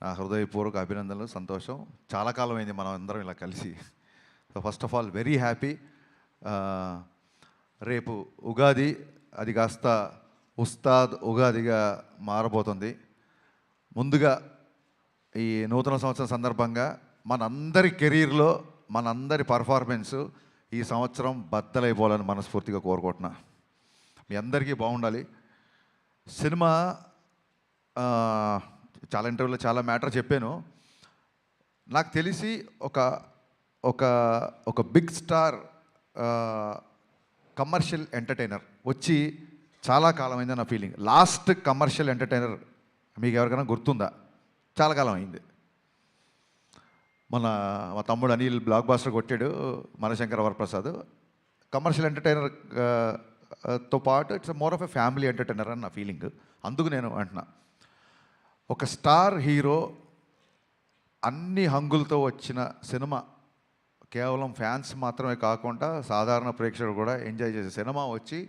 నా హృదయపూర్వక అభినందనలు, సంతోషం. చాలా కాలం అయింది మనం అందరం ఇలా కలిసి. So first of all very happy. రేపు ఉగాది, అది కాస్త ఉస్తాద్ ఉగాదిగా మారబోతుంది. ముందుగా ఈ నూతన సంవత్సరం సందర్భంగా మనందరి కెరీర్లో మనందరి పర్ఫార్మెన్సు ఈ సంవత్సరం బద్దలైపోవాలని మనస్ఫూర్తిగా కోరుకుంటున్నా. మీ అందరికీ బాగుండాలి. సినిమా చాలా ఇంటర్వ్యూలో చాలా మ్యాటర్ చెప్పాను. నాకు తెలిసి ఒక ఒక ఒక బిగ్ స్టార్ కమర్షియల్ ఎంటర్టైనర్ వచ్చి చాలా కాలమైంది నా ఫీలింగ్. లాస్ట్ కమర్షియల్ ఎంటర్టైనర్ మీకు ఎవరికైనా గుర్తుందా? చాలా కాలం అయింది. మా తమ్ముడు అనిల్ బ్లాక్ బాస్టర్ కొట్టాడు, మనశంకర వరప్రసాద్. కమర్షియల్ ఎంటర్టైనర్ తో పాటు it's more of a family entertainer అని నా ఫీలింగ్. అందుకు నేను అంటున్నా, ఒక స్టార్ హీరో అన్ని హంగులతో వచ్చిన సినిమా, కేవలం ఫ్యాన్స్ మాత్రమే కాకుండా సాధారణ ప్రేక్షకుడు కూడా ఎంజాయ్ చేసే సినిమా వచ్చి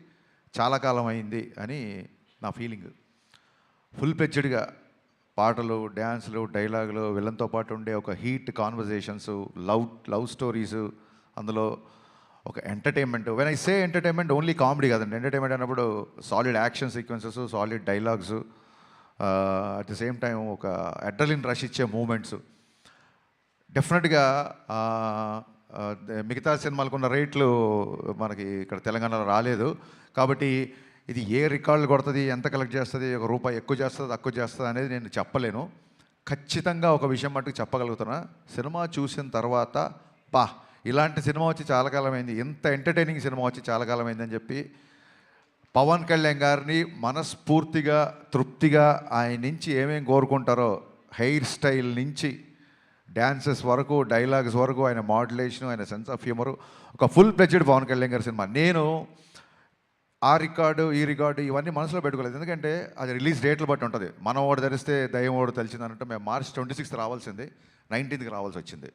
చాలా కాలం అయింది అని నా ఫీలింగ్. ఫుల్ పెచ్డ్గా పాటలు, డ్యాన్సులు, డైలాగులు, విలన్తో పాటు ఉండే ఒక హీట్ కాన్వర్జేషన్స్, లవ్ స్టోరీస్, అందులో ఒక entertainment. When I say entertainment only comedy కాదండి. ఎంటర్టైన్మెంట్ అన్నప్పుడు solid action sequences, solid dialogues, at the same time ఒక అడ్రలిన్ రష్ ఇచ్చే మూమెంట్స్. డెఫినెట్గా మిగతా సినిమాలకున్న రేట్లు మనకి ఇక్కడ తెలంగాణలో రాలేదు. కాబట్టి ఇది ఏ రికార్డులు కొడుతుంది, ఎంత కలెక్ట్ చేస్తుంది, ఒక రూపాయి ఎక్కువ చేస్తుంది తక్కువ చేస్తుంది అనేది నేను చెప్పలేను. ఖచ్చితంగా ఒక విషయం మట్టుకు చెప్పగలుగుతున్నా, సినిమా చూసిన తర్వాత ఇలాంటి సినిమా వచ్చి చాలా కాలమైంది, ఇంత ఎంటర్టైనింగ్ సినిమా వచ్చి చాలా కాలమైందని చెప్పి పవన్ కళ్యాణ్ గారిని మనస్ఫూర్తిగా తృప్తిగా ఆయన నుంచి ఏమేం కోరుకుంటారో, హెయిర్ స్టైల్ నుంచి డ్యాన్సెస్ వరకు, డైలాగ్స్ వరకు, ఆయన మాడ్యులేషను, ఆయన సెన్స్ ఆఫ్ హ్యూమరు, ఒక ఫుల్ ప్లెజ్డ్ పవన్ కళ్యాణ్ గారి సినిమా. నేను ఆ రికార్డు ఈ రికార్డు ఇవన్నీ మనసులో పెట్టుకోలేదు, ఎందుకంటే అది రిలీజ్ డేట్లు బట్టి ఉంటుంది. మనం ఓడి ధరిస్తే దయ్యం ఓడి తెలిసింది అన్నట్టు మేము మార్చ్ 26th రావాల్సింది, 19th రావాల్సి వచ్చింది.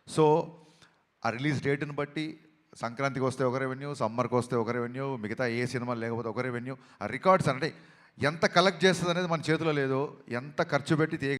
సో ఆ రిలీజ్ డేట్ని బట్టి సంక్రాంతికి వస్తే ఒక రెవెన్యూ, సమ్మర్కి వస్తే ఒక రెవెన్యూ, మిగతా ఏ సినిమా లేకపోతే ఒక రెవెన్యూ. ఆ రికార్డ్స్ అంటే ఎంత కలెక్ట్ చేస్తుంది అనేది మన చేతిలో లేదు, ఎంత ఖర్చు పెట్టి